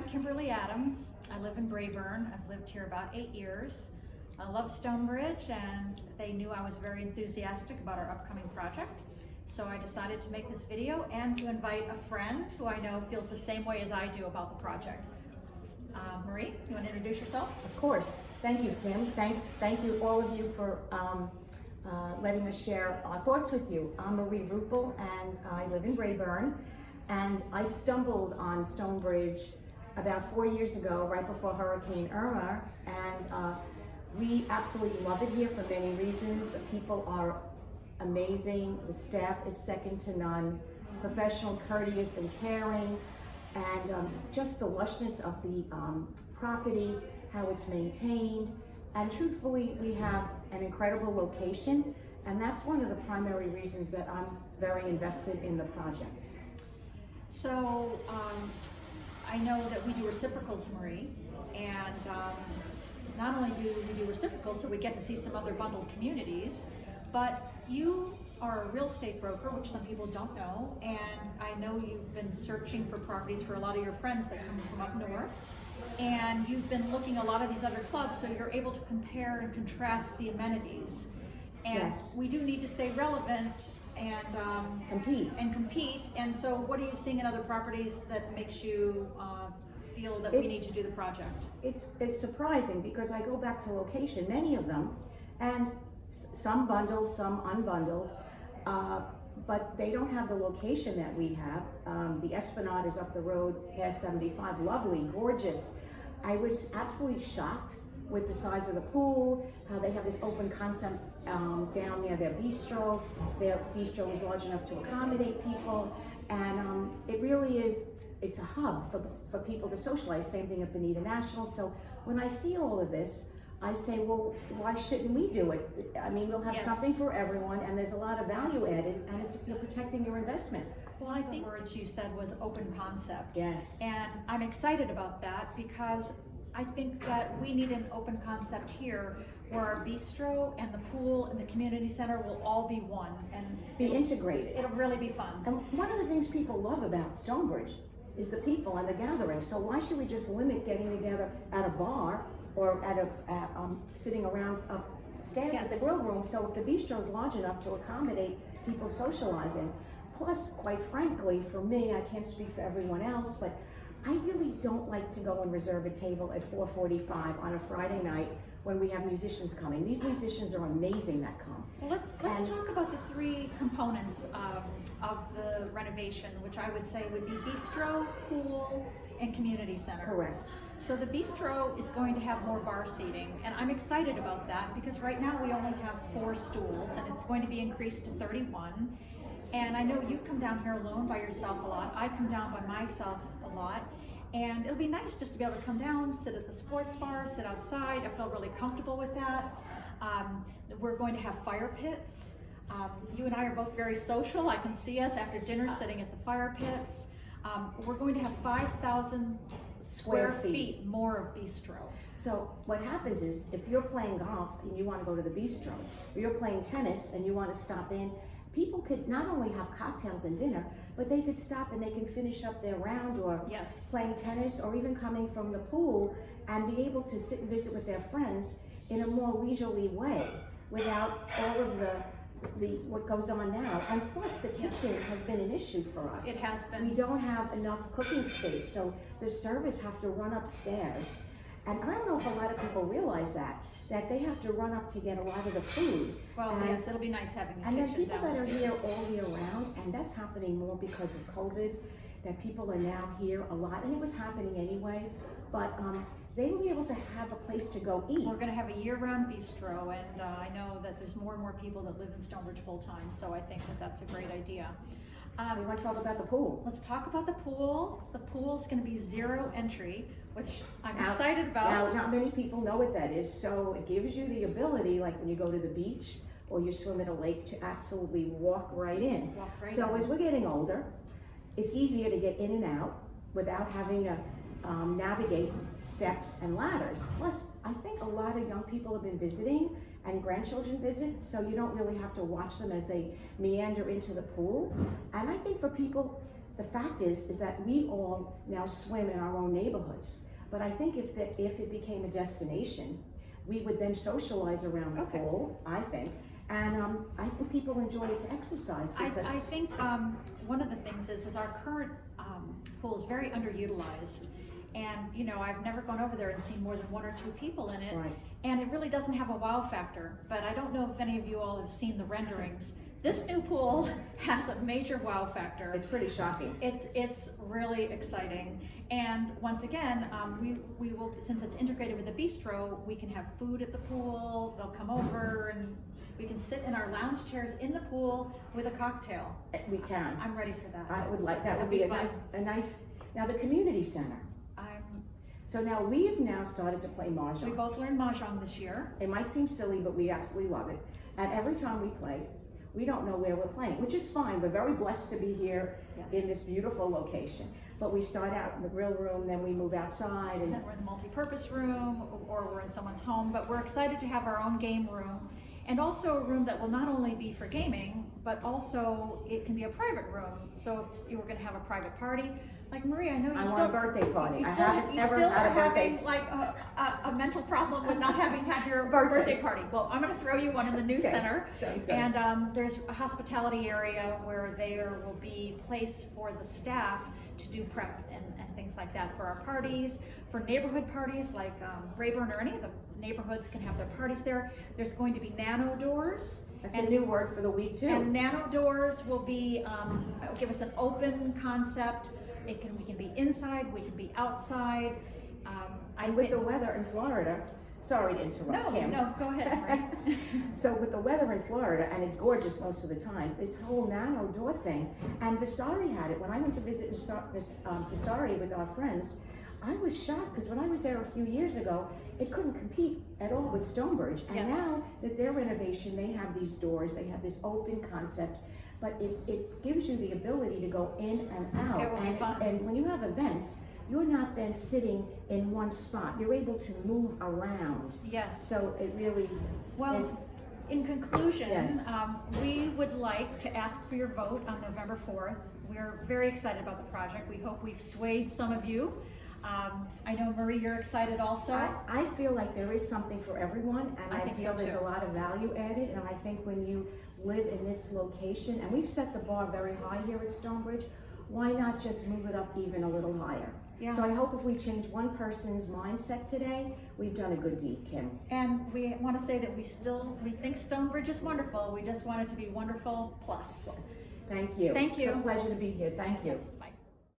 Kimberly Adams. I live in Brayburn. I've lived here about 8 years. I love Stonebridge, and they knew I was very enthusiastic about our upcoming project. So I decided to make this video and to invite a friend who I know feels the same way as I do about the project. Marie, you want to introduce yourself? Of course. Thank you, Kim. Thank you all of you for letting us share our thoughts with you. I'm Marie Ruppel, and I live in Brayburn. And I stumbled on Stonebridge about 4 years ago, right before Hurricane Irma, and we absolutely love it here for many reasons. The people are amazing. The staff is second to none. Professional, courteous, and caring. And just the lushness of the property, how it's maintained. And truthfully, we have an incredible location, and that's one of the primary reasons that I'm very invested in the project. So I know that we do reciprocals, Marie, and not only do we do reciprocals, so we get to see some other bundled communities, but you are a real estate broker, which some people don't know, and I know you've been searching for properties for a lot of your friends that come from up north, and you've been looking at a lot of these other clubs, so you're able to compare and contrast the amenities. And yes, we do need to stay relevant and compete. And so what are you seeing in other properties that makes you feel that we need to do the project? It's surprising because I go back to location, many of them, and some bundled, some unbundled, but they don't have the location that we have. The Esplanade is up the road past 75, lovely, gorgeous. I was absolutely shocked with the size of the pool, how they have this open concept down near their bistro. Their bistro is large enough to accommodate people, and it really is, it's a hub for people to socialize, same thing at Bonita National. So when I see all of this, I say, well, why shouldn't we do it? I mean, we'll have something for everyone, and there's a lot of value added, and you're protecting your investment. Well, I think the words you said was open concept. Yes. And I'm excited about that because I think that we need an open concept here where our bistro and the pool and the community center will all be one and be integrated. It'll really be fun. And one of the things people love about Stonebridge is the people and the gathering. So why should we just limit getting together at a bar or at sitting around upstairs at the grill room? So if the bistro is large enough to accommodate people socializing, plus, quite frankly, for me, I can't speak for everyone else, but I really don't like to go and reserve a table at 4:45 on a Friday night when we have musicians coming. These musicians are amazing that come. Well, let's talk about the three components of the renovation, which I would say would be bistro, pool, and community center. Correct. So the bistro is going to have more bar seating, and I'm excited about that because right now we only have 4 stools, and it's going to be increased to 31. And I know you come down here alone by yourself a lot. I come down by myself a lot. And it'll be nice just to be able to come down, sit at the sports bar, sit outside. I feel really comfortable with that. We're going to have fire pits. You and I are both very social. I can see us after dinner sitting at the fire pits. We're going to have 5,000 square feet more of bistro. So what happens is if you're playing golf and you want to go to the bistro, or you're playing tennis and you want to stop in, people could not only have cocktails and dinner, but they could stop and they can finish up their round or playing tennis or even coming from the pool and be able to sit and visit with their friends in a more leisurely way without all of the what goes on now. And plus the kitchen has been an issue for us. It has been. We don't have enough cooking space, so the servers have to run upstairs. And I don't know if a lot of people realize that they have to run up to get a lot of the food. Well, yes, it'll be nice having a kitchen downstairs. And then people that are here downstairs. all year round, and that's happening more because of COVID, that people are now here a lot, and it was happening anyway, but they will be able to have a place to go eat. We're going to have a year-round bistro, and I know that there's more and more people that live in Stonebridge full-time, so I think that that's a great idea. We want to talk about the pool. Let's talk about the pool. The pool's going to be 0 entry, which I'm excited about. Now, not many people know what that is, so it gives you the ability, like when you go to the beach or you swim at a lake, to absolutely walk right in. As we're getting older, it's easier to get in and out without having to navigate steps and ladders. Plus, I think a lot of young people have been visiting and grandchildren visit, so you don't really have to watch them as they meander into the pool. And I think for people the fact is that we all now swim in our own neighborhoods. But I think if it became a destination, we would then socialize around the pool, I think. And I think people enjoy it to exercise because... I think one of the things is our current pool is very underutilized. And, you know, I've never gone over there and seen more than 1 or 2 people in it. Right. And it really doesn't have a wow factor. But I don't know if any of you all have seen the renderings. This new pool has a major wow factor. It's pretty shocking. It's really exciting. And once again, we will, since it's integrated with the bistro, we can have food at the pool. They'll come over and we can sit in our lounge chairs in the pool with a cocktail. We can. I'm ready for that. I would like, that would That'd be be a nice, now the community center. So now we have now started to play We Mahjong. both learned Mahjong this year. It might seem silly, but we absolutely love it. And every time we play, we don't know where we're playing, which is fine. We're very blessed to be here in this beautiful location. But we start out in the grill room, then we move outside. And then we're in the multi-purpose room, or we're in someone's home. But we're excited to have our own game room. And also a room that will not only be for gaming, but also it can be a private room. So if you were going to have a private party, like Marie, I know you I still want a birthday party. You I still, haven't you ever still had are a birthday. having like a mental problem with not having had your birthday party. Well, I'm going to throw you one in the new center. Sounds good. And there's a hospitality area where there will be place for the staff to do prep and things like that for our parties, for neighborhood parties like Rayburn or any of the neighborhoods can have their parties there. There's going to be nano doors. That's a new word for the week too. And nano doors will be give us an open concept. We can be inside, we can be outside. And with the weather in Florida, sorry to interrupt, Kim. No, go ahead, Marie. So with the weather in Florida, and it's gorgeous most of the time, this whole nano door thing, and Vasari had it. When I went to visit Vasari with our friends, I was shocked because when I was there a few years ago, it couldn't compete at all with Stonebridge. And now that their renovation, they have these doors, they have this open concept, but it gives you the ability to go in and out. It will be fun. And when you have events, you're not then sitting in one spot. You're able to move around. Yes. So it really is. In conclusion, we would like to ask for your vote on November 4th. We're very excited about the project. We hope we've swayed some of you. I know, Marie, you're excited also. I feel like there is something for everyone, and I feel there's a lot of value added, and I think when you live in this location, and we've set the bar very high here at Stonebridge, why not just move it up even a little higher? Yeah. So I hope if we change one person's mindset today, we've done a good deed, Kim. And we want to say that we think Stonebridge is wonderful. We just want it to be wonderful plus. Thank you. Thank you. It's a pleasure to be here. Thank you. Yes.